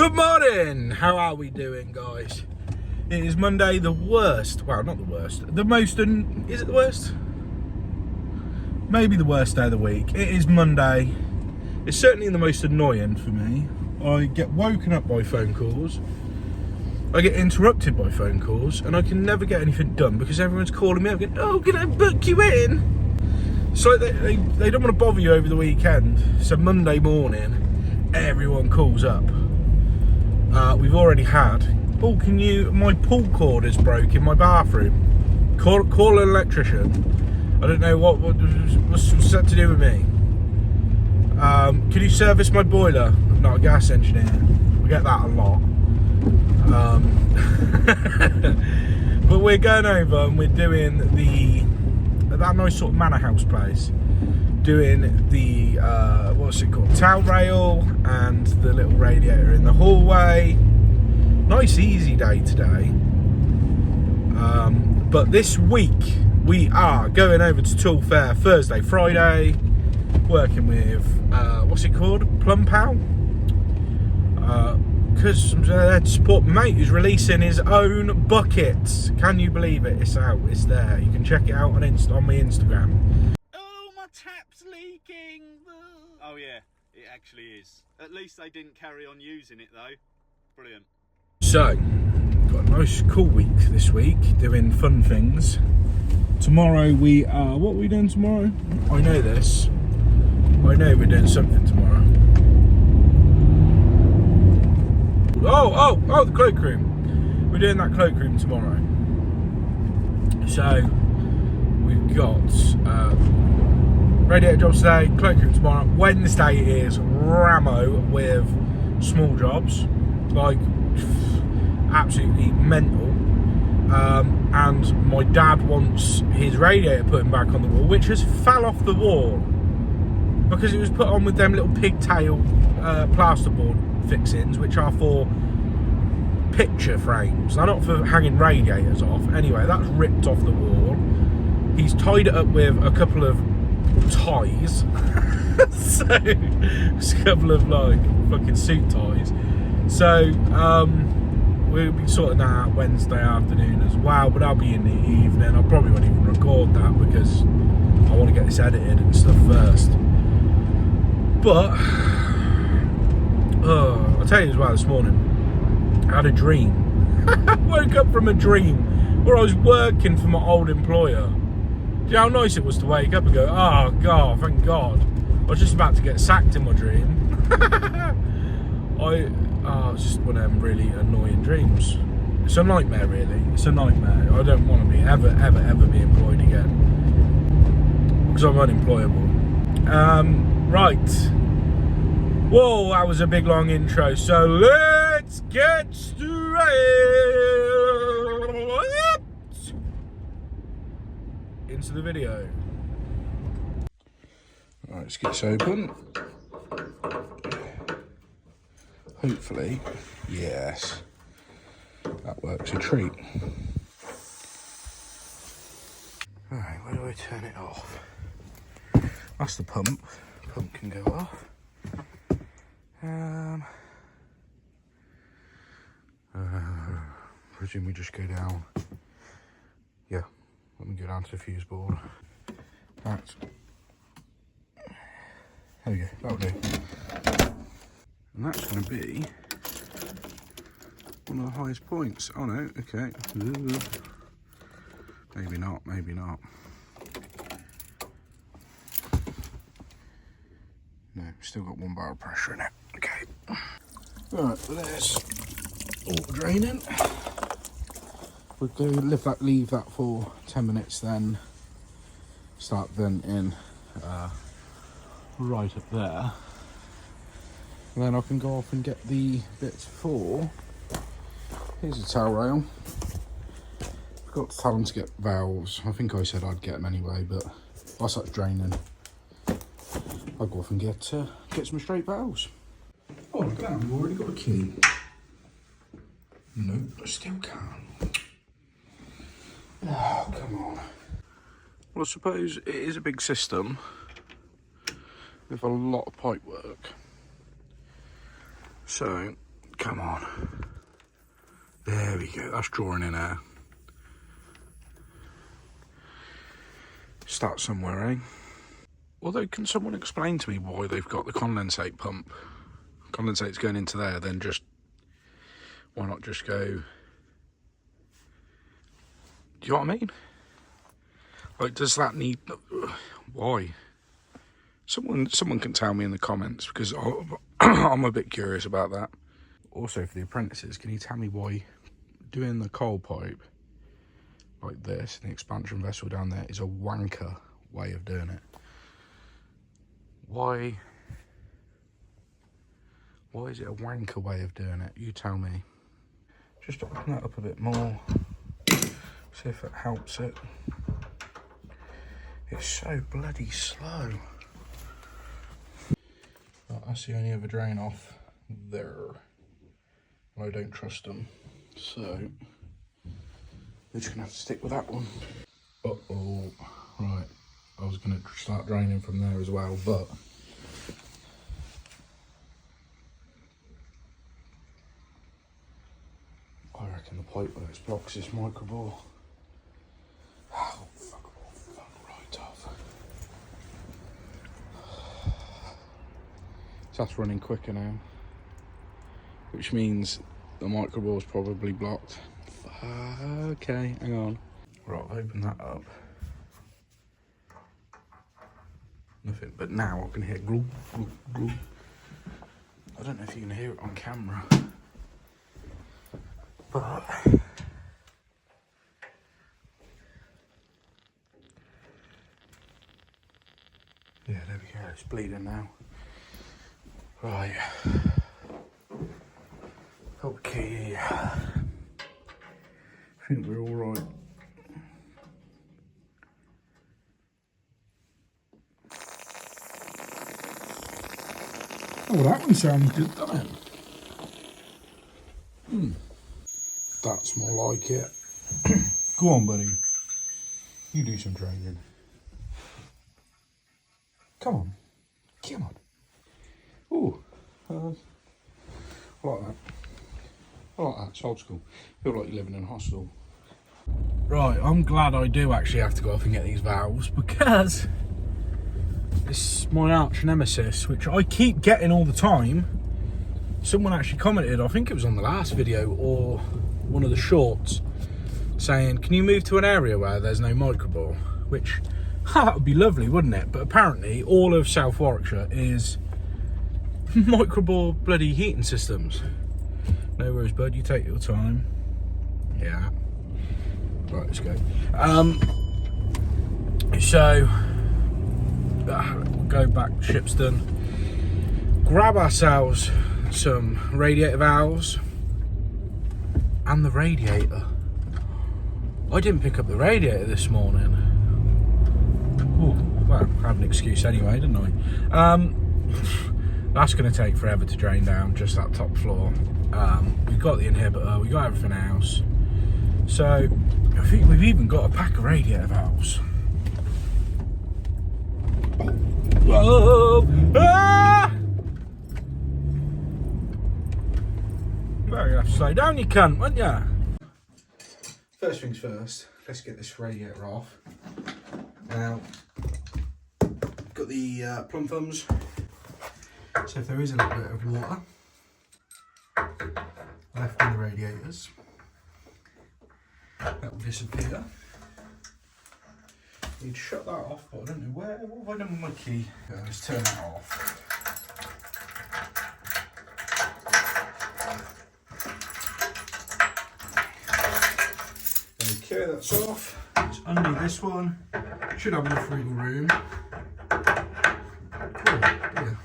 Good morning! How are we doing, guys? It is Monday, the worst, well, not the worst, the most, is it the worst? Maybe the worst day of the week. It is Monday. It's certainly the most annoying for me. I get woken up by phone calls. I get interrupted by phone calls, and I can never get anything done because everyone's calling me up going, oh, can I book you in? It's like they don't want to bother you over the weekend. So Monday morning, everyone calls up. We've already had, oh, my pull cord is broke in my bathroom. Call an electrician. I don't know what's that to do with me. Can you service my boiler? I'm not a gas engineer. We get that a lot. But we're going over and we're doing that nice sort of manor house place. Doing the, what's it called? Towel rail and the little radiator in the hallway. Nice easy day today. But this week we are going over to Tool Fair Thursday, Friday, working with, what's it called? Plumb. Because I'm there to support my mate who's releasing his own buckets. Can you believe it? It's out, it's there. You can check it out on my Instagram. Oh, my tap's leaking. Oh yeah, it actually is. At least they didn't carry on using it though. Brilliant. So, got a nice cool week this week, doing fun things. Tomorrow we are, what are we doing tomorrow? I know this. I know we're doing something tomorrow. Oh, the cloakroom. We're doing that cloakroom tomorrow. So, we've got radiator jobs today, cloakroom tomorrow. Wednesday is Ramo with small jobs, like absolutely mental. And my dad wants his radiator putting back on the wall, which has fell off the wall because it was put on with them little pigtail plasterboard fixings, which are for picture frames. They're not for hanging radiators off. Anyway, that's ripped off the wall. He's tied it up with a couple of ties. So it's a couple of like fucking suit ties. So we'll be sorting that out Wednesday afternoon as well, but I'll be in the evening. I probably won't even record that because I want to get this edited and stuff first. But I'll tell you as well, this morning I had a dream. I woke up from a dream where I was working for my old employer. Do you know how nice it was to wake up and go, oh God, thank God. I was just about to get sacked in my dream. It's just one of them really annoying dreams. It's a nightmare, really. It's a nightmare. I don't want to be ever be employed again because I'm unemployable. Right. Whoa, that was a big long intro. So let's get straight into the video. Right, let's get this open. Hopefully, yes, that works a treat. Alright, where do I turn it off? That's the pump. Pump can go off. Presume we just go down. Yeah, let me go down to the fuse board. Right. There we go, that'll do. And that's going to be one of the highest points. Oh no, okay. Ooh. Maybe not, maybe not. No, still got 1 bar of pressure in it. Okay. Right, well there's all draining. We'll go leave that for 10 minutes, then start venting right up there. And then I can go off and get the bits for, here's a towel rail. Forgot to tell them to get valves. I think I said I'd get them anyway, but whilst that's draining, I'll go off and get some straight valves. Oh, look at that, we've already got a key. Nope, I still can't. Oh, come on. Well, I suppose it is a big system with a lot of pipe work. So, Come on. There we go. That's drawing in air. Start somewhere, eh? Although, can someone explain to me why they've got the condensate pump? Condensate's going into there, then just... Why not just go... Do you know what I mean? Like, does that need... Why? Someone can tell me in the comments, because I'm a bit curious about that. Also, for the apprentices, can you tell me why doing the coal pipe like this, and the expansion vessel down there, is a wanker way of doing it? Why is it a wanker way of doing it? You tell me. Just open that up a bit more. See if it helps it. It's so bloody slow. Well, that's the only other drain off there. I don't trust them. So, we're just gonna have to stick with that one. Uh-oh. Right. I was gonna start draining from there as well, but I reckon the pipework blocks this microbore. Oh, fuck right off. So that's running quicker now, which means the microbore's probably blocked. Okay, hang on. Right, I've opened that up. Nothing, but now I can hear glug, glug, glug. I don't know if you can hear it on camera, but yeah, there we go, it's bleeding now. Right. Okay. I think we're all right. Oh, that one sounds good, doesn't it? That's more like it. Go on, buddy. You do some training. Come on. Come on. Ooh. I like that. I like that. It's old school. I feel like you're living in a hostel. Right, I'm glad I do actually have to go off and get these valves, because it's my arch nemesis, which I keep getting all the time. Someone actually commented, I think it was on the last video or one of the shorts, saying, can you move to an area where there's no microbore? Which, that would be lovely, wouldn't it? But apparently all of South Warwickshire is microbore bloody heating systems. No worries, bud, you take your time. Yeah. Right, let's go. So, we'll go back to Shipston, grab ourselves some radiator valves and the radiator. I didn't pick up the radiator this morning. Ooh, well, I have an excuse anyway, didn't I? That's going to take forever to drain down, just that top floor. We've got the inhibitor, we've got everything else. So, I think we've even got a pack of radiator valves. Whoa! Ah! Well, you have to slow down, you cunt, won't ya? First things first, let's get this radiator off. Now, I've got the plumb thumbs, so if there is a little bit of water left in the radiators, that will disappear. Need to shut that off, but I don't know where. What have I done with my key? Let's turn that off. Okay, that's off. It's under this one. Should have enough wiggle room. Oh, yeah.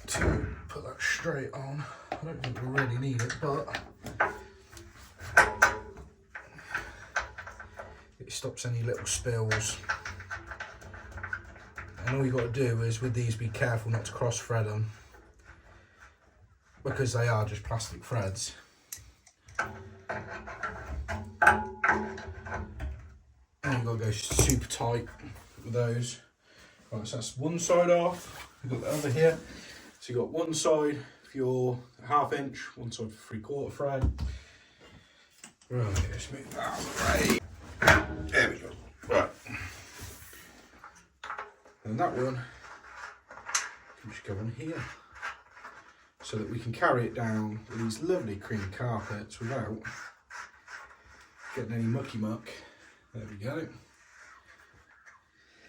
To put that straight on. I don't think we really need it, but it stops any little spills. And all you got to do is, with these, be careful not to cross thread them, because they are just plastic threads. And you've got to go super tight with those. Right, so that's one side off. We've got the other here. So you've got one side for your 1/2 inch, one side for 3/4 thread. Right, let's move that out of the way. There we go. Right. And that one can just go on here, so that we can carry it down with these lovely cream carpets without getting any mucky muck. There we go.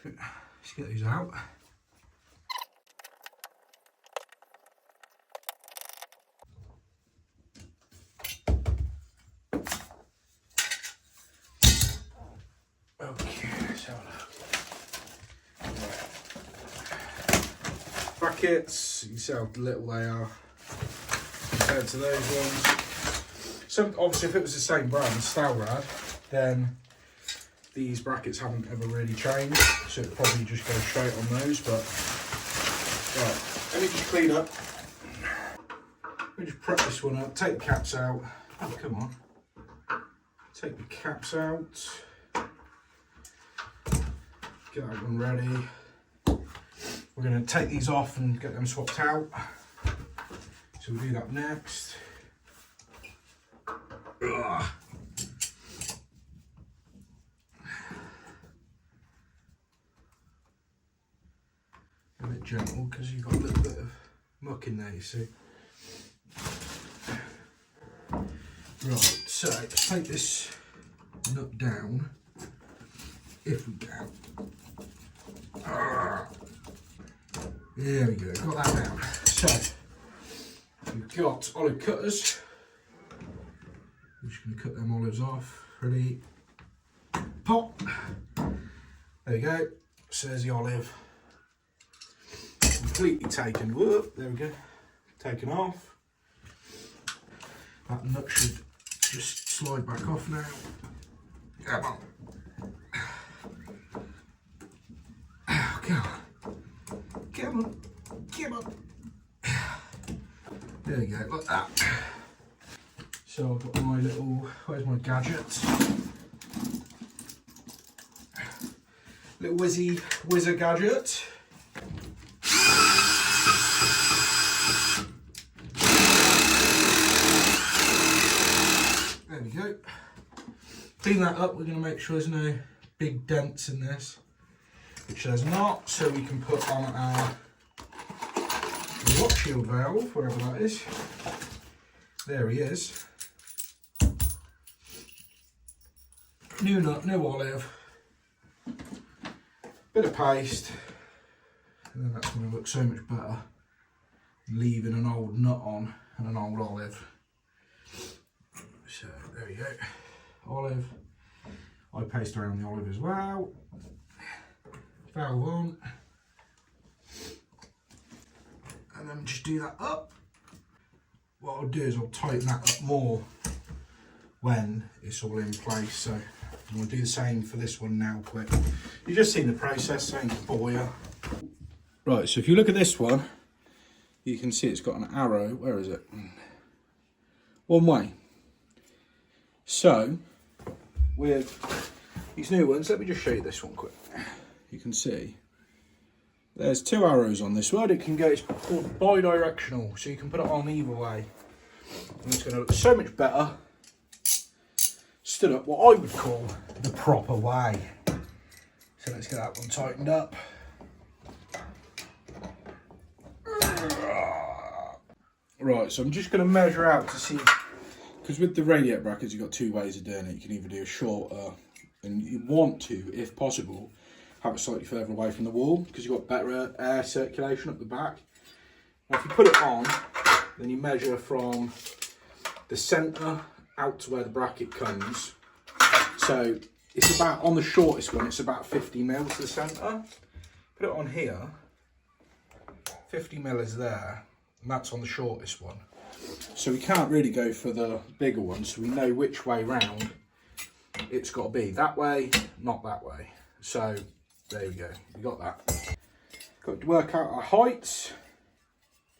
Let's get these out. Okay, let's have a look. Brackets, you can see how little they are compared to those ones. So obviously if it was the same brand, Stalrad, then these brackets haven't ever really changed, so it'd probably just go straight on those. But right, let me just clean up. Let me just prep this one up, take the caps out. Oh, come on. Take the caps out. Get that one ready. We're going to take these off and get them swapped out. So we'll do that next. Ugh. A bit gentle because you've got a little bit of muck in there, you see. Right, so let's take this nut down, if we can. There we go, got that down. So, we've got olive cutters. I'm just going to cut them olives off. Ready? Pop! There we go. So there's the olive. Completely taken. Whoop, there we go. Taken off. That nut should just slide back off now. Come on. Oh, come on. Come on. Come on. There we go, like that. So I've got my little, where's my gadget? Little whizzer gadget. There we go. Clean that up, we're going to make sure there's no big dents in this, which there's not, so we can put on our lock shield valve, whatever that is. There he is. New nut, new olive, bit of paste, and then that's going to look so much better, leaving an old nut on and an old olive. So there we go, olive. I paste around the olive as well. Valve on, and then just do that up. What I'll do is I'll tighten that up more when it's all in place. So I'm going to do the same for this one now quick. You've just seen the process, so I ain't bore you. Right, so if you look at this one, you can see it's got an arrow. Where is it? One way. So with these new ones, let me just show you this one quick. You can see there's 2 arrows on this one. It can go, it's called bi-directional, so you can put it on either way. And it's going to look so much better stood up what I would call the proper way. So let's get that one tightened up. Right, so I'm just going to measure out to see, because with the radiator brackets you've got 2 ways of doing it. You can either do a shorter, and you want to, if possible, have it slightly further away from the wall, because you've got better air circulation up the back. Now if you put it on, then you measure from the centre out to where the bracket comes. So it's about, on the shortest one, it's about 50 mil to the centre. Put it on here, 50 mil is there, and that's on the shortest one. So we can't really go for the bigger one, so we know which way round it's got to be. That way, not that way. So there we go, we got that. Got to work out our heights.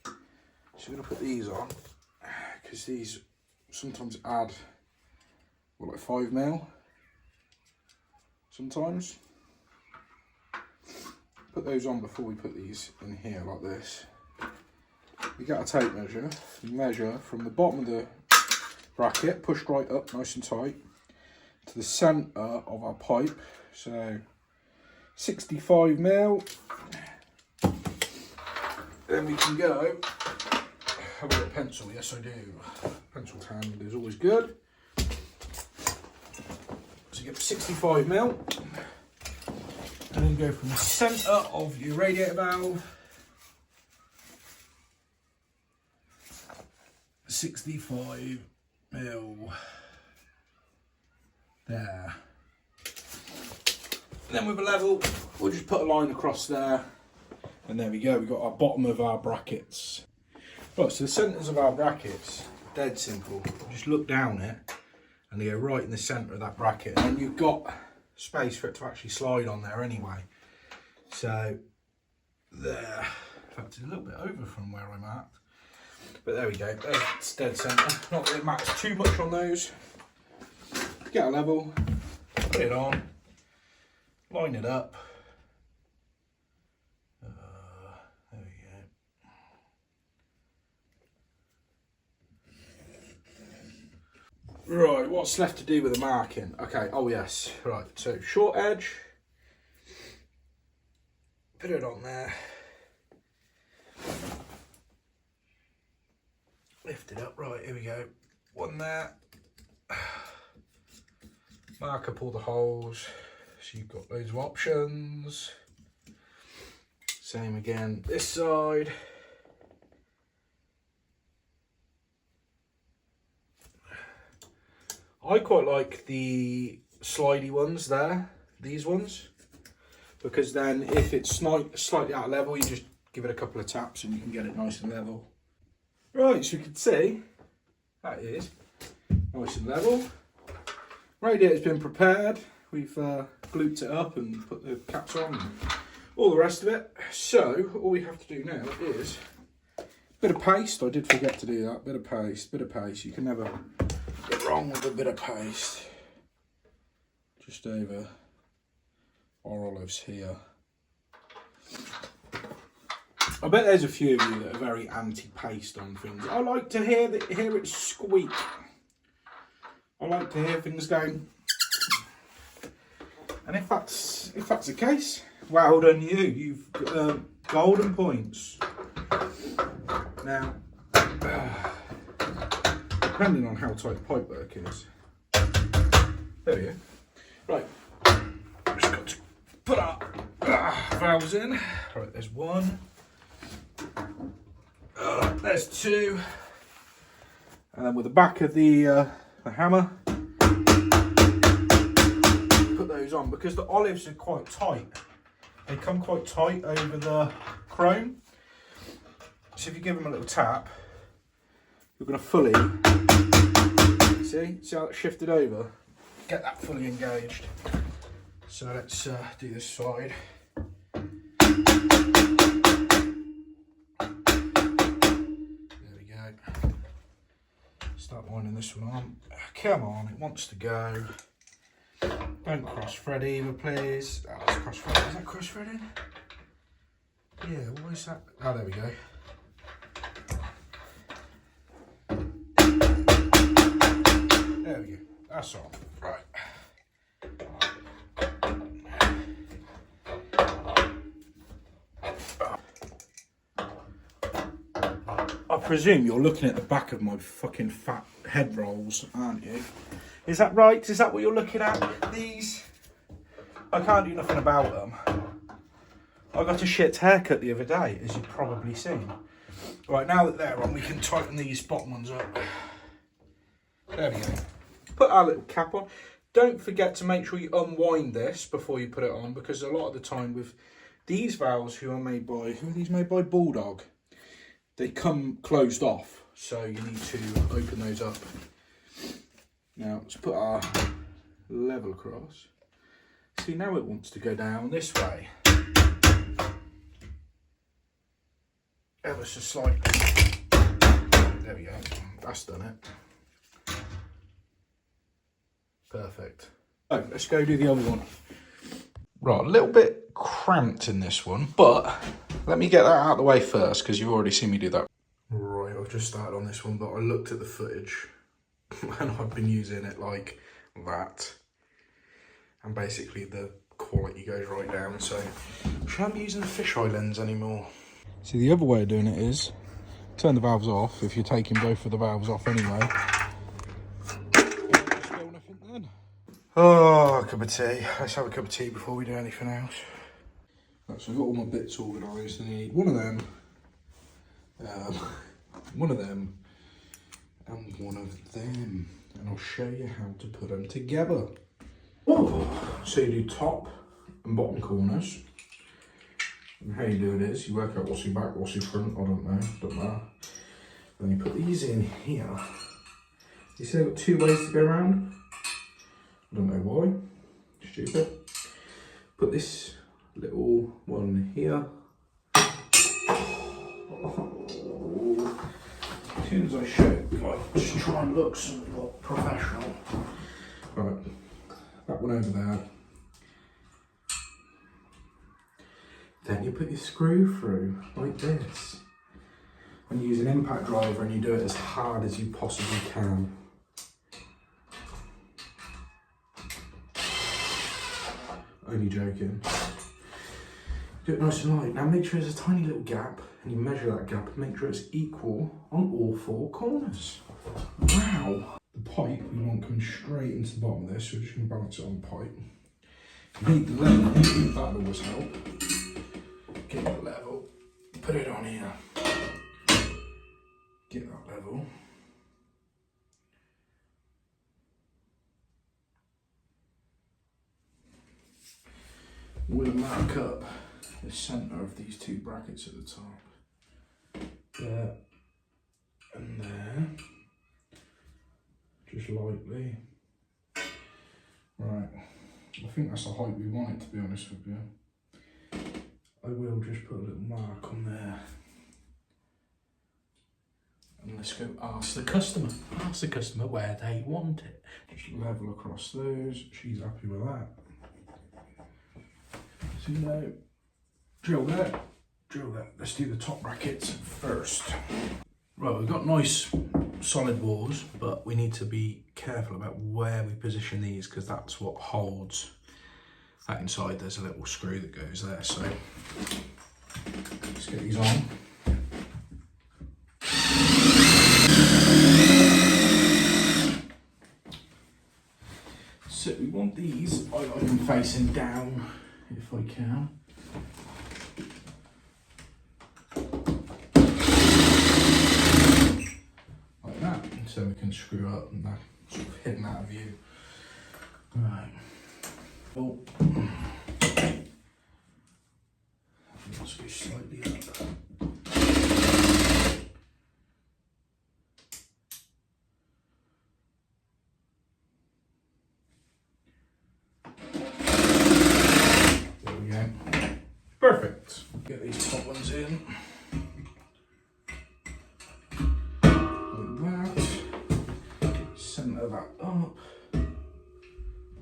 So we're going to put these on, because these sometimes add, what, like 5 mil? Sometimes. put those on before we put these in here like this. We get a tape measure, measure from the bottom of the bracket, pushed right up nice and tight, to the centre of our pipe. So 65 mil. Then we can go. Have a little pencil, yes I do. Pencil to hand is always good. So you get 65 mil. And then go from the centre of your radiator valve. 65 mil. There. And then with a level, we'll just put a line across there. And there we go, we've got our bottom of our brackets. Right, so the centres of our brackets, dead simple. Just look down it and they go right in the centre of that bracket. And you've got space for it to actually slide on there anyway. So, there. In fact, it's a little bit over from where I'm at. But there we go, it's dead centre. Not that it matters too much on those. Get a level, put it on, line it up. There we go. Right, what's left to do with the marking? Okay, oh yes, right, so short edge. Put it on there. Lift it up, right, here we go. One there. Mark up all the holes. So you've got loads of options. Same again, this side. I quite like the slidey ones there, these ones. Because then if it's slightly out of level, you just give it a couple of taps and you can get it nice and level. Right, so you can see, that is nice and level. Radiator's been prepared. We've glued it up and put the caps on and all the rest of it. So, all we have to do now is a bit of paste. I did forget to do that. Bit of paste. You can never get wrong with a bit of paste. Just over our olives here. I bet there's a few of you that are very anti-paste on things. I like to hear it squeak. I like to hear things going. And if that's the case, well done you. You've got golden points. Now, depending on how tight pipework is. There we go. Right. Just got to put our valves in. Right, there's one. There's two. And then with the back of the hammer, put those on because the olives are quite tight. They come quite tight over the chrome. So if you give them a little tap, you're going to fully, see how it shifted over? Get that fully engaged. So let's do this side. There we go. Start winding this one on. Come on, it wants to go. Don't cross thread either, please. Oh, it's cross thread. Is that cross threading? Yeah, what is that? Oh, there we go. There we go. That's all. Right. I presume you're looking at the back of my fucking fat head rolls, aren't you? Is that right? Is that what you're looking at? These? I can't do nothing about them. I got a shit haircut the other day, as you've probably seen. Right, now that they're on, we can tighten these bottom ones up. There we go. Put our little cap on. Don't forget to make sure you unwind this before you put it on, because a lot of the time with these valves who are made by, who are these made by? Bulldog. They come closed off, so you need to open those up. Now let's put our level across. See, now it wants to go down this way. Ever so slightly. There we go. That's done it. Perfect. Oh, let's go do the other one. Right, a little bit cramped in this one, but let me get that out of the way first because you've already seen me do that. Right, I've just started on this one, but I looked at the footage and I've been using it like that. And basically the quality goes right down, so I shan't be using the fisheye lens anymore. See, the other way of doing it is turn the valves off if you're taking both of the valves off anyway. Still nothing then. Oh, a cup of tea. Let's have a cup of tea before we do anything else. Right, so I've got all my bits organised and I need one of them, one of them, and one of them. And I'll show you how to put them together. Oh, so you do top and bottom corners. And how you do it is, you work out what's your back, what's your front, I don't know, don't matter. Then you put these in here. You see I've got two ways to go around? I don't know why, stupid. Put this little one here. As soon as I show it, like, just try and look somewhat professional. Right, that one over there. Then you put your screw through, like this. And you use an impact driver and you do it as hard as you possibly can. Only joking. Do it nice and light. Now make sure there's a tiny little gap and you measure that gap and make sure it's equal on all four corners. Wow. The pipe we want coming straight into the bottom of this, so we're just going to balance it on the pipe. You need the level, that'll always help. Get that level, put it on here. Get that level. We'll mark up the centre of these two brackets at the top. There and there. Just lightly. Right, I think that's the height we want it to be honest with you. I will just put a little mark on there. And let's go ask the customer. Ask the customer where they want it. Just level across those. She's happy with that. So now, drill that, drill that. Let's do the top brackets first. Right, we've got nice solid walls, but we need to be careful about where we position these because that's what holds that inside. There's a little screw that goes there, so let's get these on. So we want these, I like them facing down if I can. Like that, so we can screw up and that sort of hidden out of view. Right. Well, let's go slightly up. There we go. Perfect. Get these top ones in. Like that. Centre that up.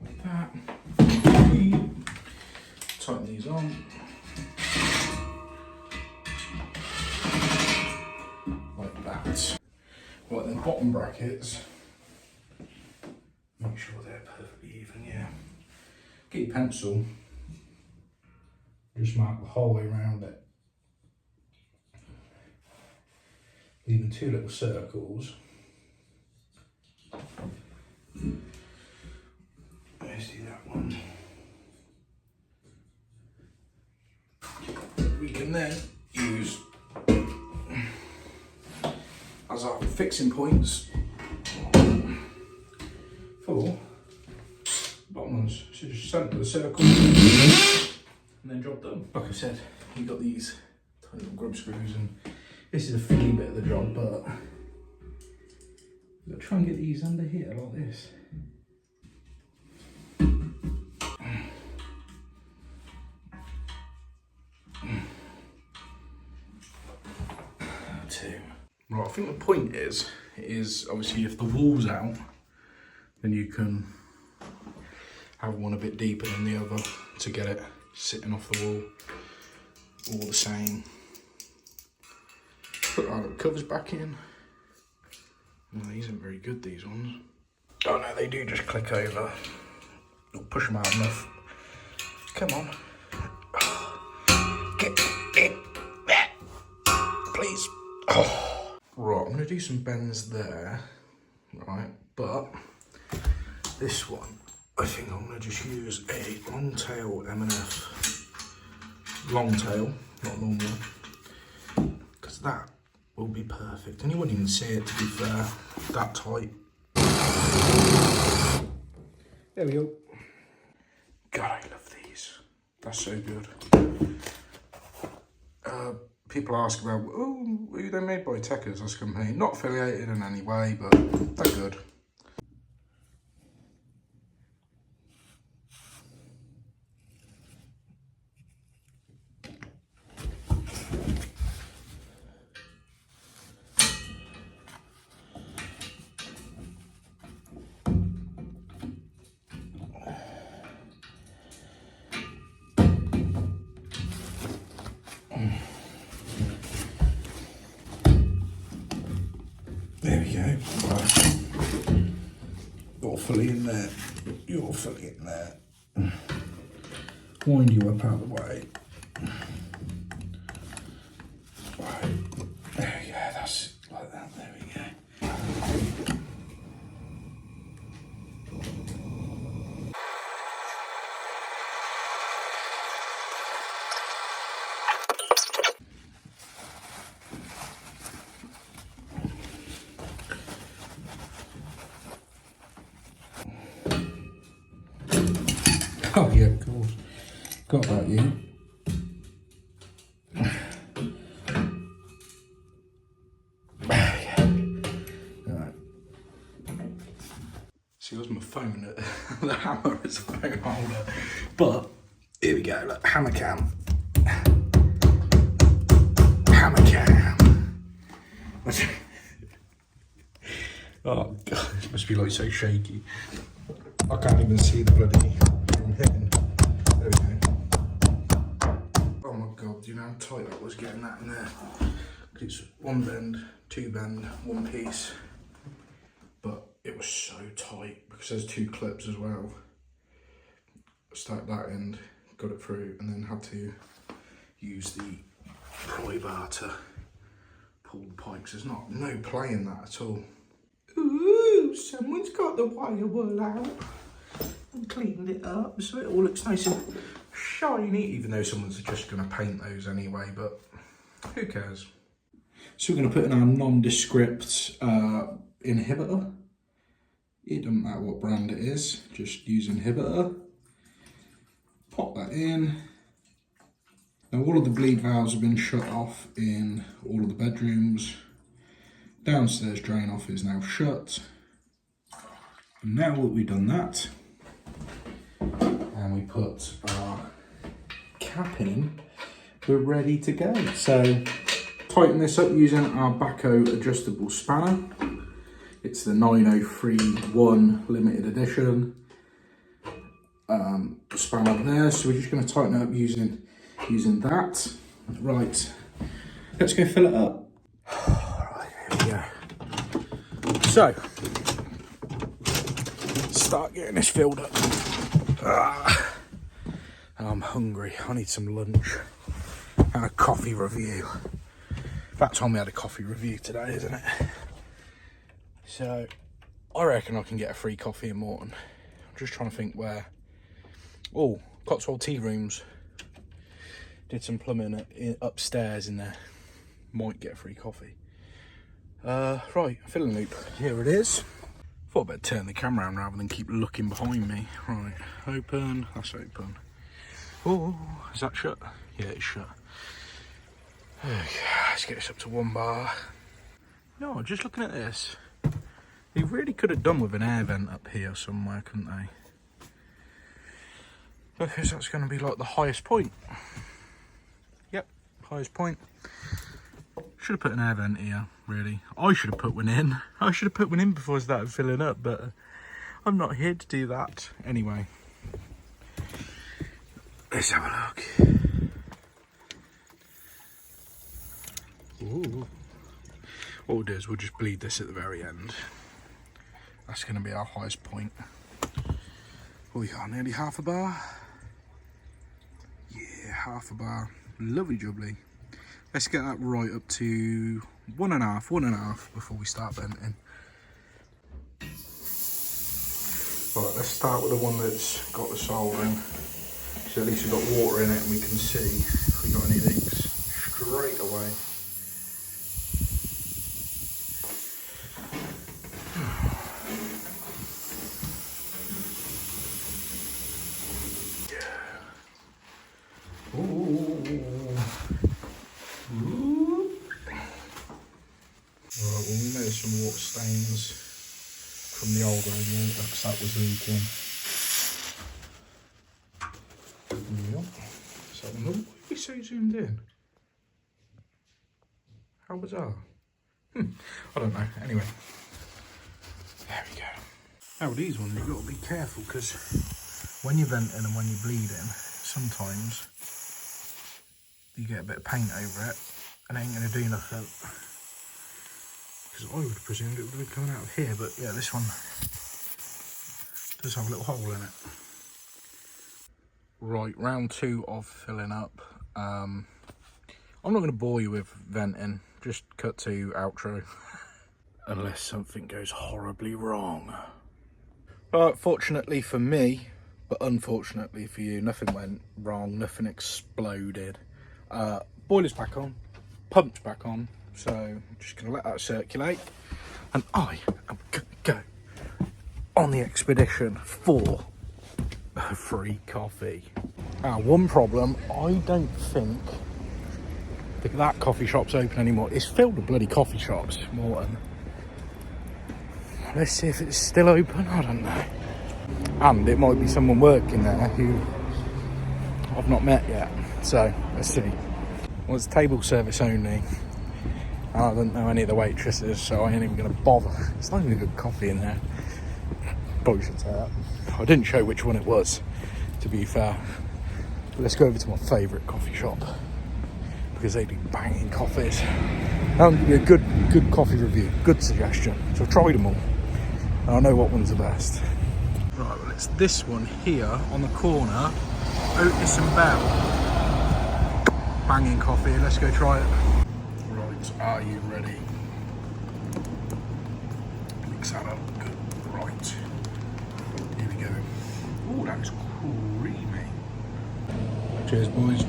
Like that. Tighten these on. Like that. Right, then bottom brackets. Make sure they're perfectly even, yeah. Get your pencil. Just mark the whole way around it. Leaving two little circles. Let's do that one. We can then use as our fixing points for bottom ones. So just centre the circle and then job done. Like I said, you got these tiny little grub screws, and this is a fiddly bit of the job, but you've got to try and get these under here like this. Right, I think the point is obviously if the wall's out, then you can have one a bit deeper than the other to get it sitting off the wall, all the same. Put our little covers back in. No, these aren't very good, these ones. Oh no, they do just click over. Don't push them out enough. Come on. Get in there, please. Oh. Right, I'm gonna do some bends there, right? But this one, I think I'm gonna just use a long tail M&F. Long tail, not normal, because that will be perfect. And you wouldn't even see it, to be fair, that tight. There we go. God, I love these. That's so good. People ask about, oh, who they made by Techers, this company. Not affiliated in any way, but they're good. There we go. Right. You're fully in there. You're fully in there. Wind you up out of the way. Right. There we go. That's like that. There we go. Oh yeah, of course. Got that, yeah. Right. See, it was my phone. The hammer is a phone holder. But here we go. Look, hammer cam. Hammer cam. Oh god, it must be like so shaky. I can't even see the bloody from hitting. There we go. Oh my god, do you know how tight that was getting that in there? It's one bend, two bend, one piece. But it was so tight because there's two clips as well. Stacked that end, got it through, and then had to use the pry bar to pull the pipes. There's no play in that at all. Ooh, someone's got the wire wool out and cleaned it up so it all looks nice and shiny, even though someone's just going to paint those anyway, but who cares? So we're going to put in our nondescript inhibitor. It doesn't matter what brand it is, just use inhibitor. Pop that in. Now all of the bleed valves have been shut off in all of the bedrooms. Downstairs drain off is now shut. And now that we've done that, and we put our cap in, we're ready to go. So tighten this up using our Baco adjustable spanner. It's the 9031 limited edition spanner there. So we're just going to tighten it up using that. Right, let's go fill it up. Yeah. So, start getting this filled up. And I'm hungry. I need some lunch and a coffee review. That time we had a coffee review today, isn't it? So, I reckon I can get a free coffee in Morton. I'm just trying to think where. Oh, Cotswold Tea Rooms. Did some plumbing upstairs in there. Might get a free coffee. Right, filling loop. Here it is. Thought I'd better turn the camera around rather than keep looking behind me. Right, open. That's open. Oh, is that shut? Yeah, it's shut. Okay, let's get this up to 1 bar. No, just looking at this. They really could have done with an air vent up here somewhere, couldn't they? Because that's going to be like the highest point. Yep, highest point. Should have put an air vent here, really. I should have put one in. I should have put one in before I started filling up, but I'm not here to do that. Anyway. Let's have a look. Ooh. What we'll do is we'll just bleed this at the very end. That's going to be our highest point. Oh, we got nearly half a bar. Yeah, half a bar. Lovely jubbly. Let's get that right up to 1.5 before we start venting. Right, let's start with the one that's got the soldering. So at least we've got water in it and we can see if we've got any leaks straight away. Right, well, we noticed some water stains from the old radiator because that was leaking. Yep. So, why are we so zoomed in? How bizarre. I don't know. Anyway, there we go. Now with these ones, you've got to be careful because when you're venting and when you're bleeding, sometimes you get a bit of paint over it and it ain't going to do nothing. Because I would have presumed it would have been coming out of here, but yeah, this one does have a little hole in it. Right, round 2 of filling up. I'm not going to bore you with venting, just cut to outro. Unless something goes horribly wrong. Right, fortunately for me, but unfortunately for you, nothing went wrong, nothing exploded. Boiler's back on, pump's back on, so I'm just going to let that circulate. And I am going to go on the expedition for a free coffee. Now, one problem, I don't think that coffee shop's open anymore. It's filled with bloody coffee shops, Morton. Let's see if it's still open, I don't know. And it might be someone working there who I've not met yet. So, let's see. Well, it's table service only. And I don't know any of the waitresses, so I ain't even going to bother. It's not even a good coffee in there. Probably should say that. I didn't show which one it was, to be fair. But let's go over to my favourite coffee shop, because they do banging coffees. I'll give you a good coffee review, good suggestion. So I've tried them all, and I know what one's the best. Right, well, it's this one here on the corner, Otis and Bell. Banging coffee, let's go try it. Right, are you ready? Mix that up good. Right, here we go. Oh, that is creamy. Cheers, boys.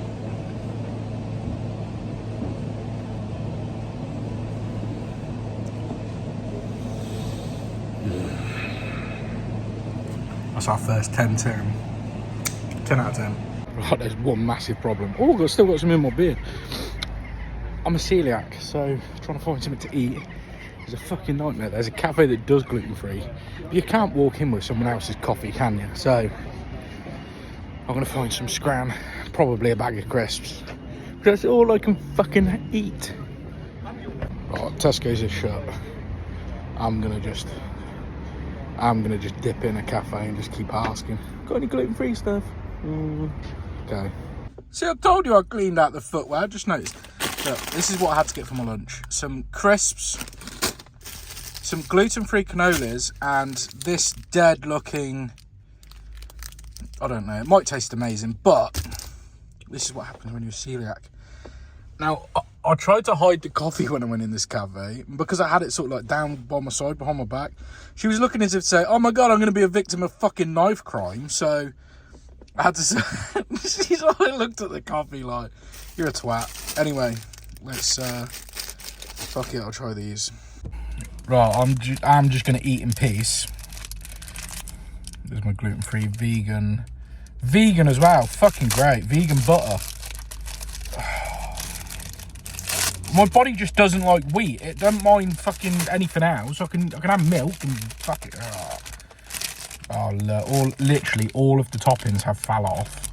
That's our first 10 out of 10. Right, there's one massive problem. Oh, I've still got some in my beard. I'm a celiac, so trying to find something to eat is a fucking nightmare. There's a cafe that does gluten-free, but you can't walk in with someone else's coffee, can you? So I'm gonna find some scran, probably a bag of crisps. That's all I can fucking eat. Right, Tesco's is shut. I'm gonna just dip in a cafe and just keep asking, got any gluten-free stuff? Okay. See, I told you I cleaned out the footwear. I just noticed. Look, this is what I had to get for my lunch. Some crisps, some gluten-free cannolis, and this dead-looking, I don't know, it might taste amazing, but this is what happens when you're celiac. Now, I tried to hide the coffee when I went in this cafe, and because I had it sort of like down by my side, behind my back, she was looking as if to say, oh my God, I'm going to be a victim of fucking knife crime, so I had to say, I looked at the coffee like, you're a twat. Anyway, let's, fuck it, I'll try these. Right, I'm just going to eat in peace. There's my gluten-free vegan as well, fucking great, vegan butter. My body just doesn't like wheat. It doesn't mind fucking anything else. I can have milk and fuck it. Literally all of the toppings have fell off.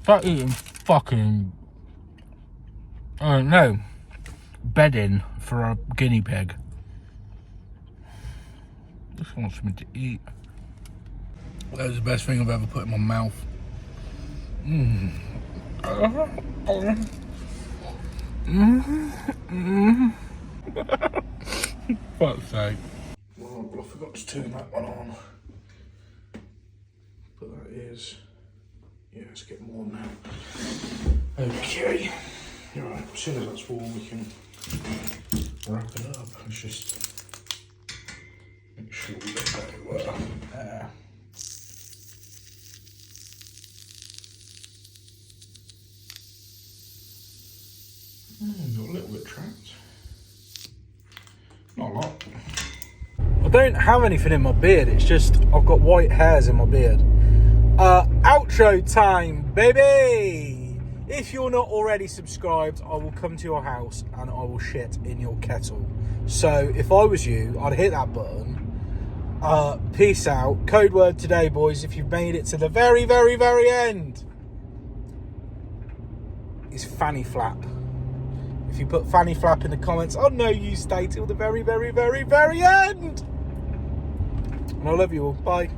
Start eating fucking, I don't know, bedding for a guinea pig. Just want something to eat. That was the best thing I've ever put in my mouth. Fuck's sake. Well, I forgot to turn that one on. But that is... Yeah, let's get more now. Okay. Alright, as soon as that's full, we can wrap it up. Let's just make sure we get that well. There. Got a little bit trapped. Not a lot. I don't have anything in my beard, it's just I've got white hairs in my beard. Outro time, baby! If you're not already subscribed, I will come to your house and I will shit in your kettle. So if I was you, I'd hit that button. Peace out. Code word today, boys, if you've made it to the very, very, very end, is fanny flap. If you put fanny flap in the comments, I know you stay till the very, very, very, very end. And I love you all. Bye.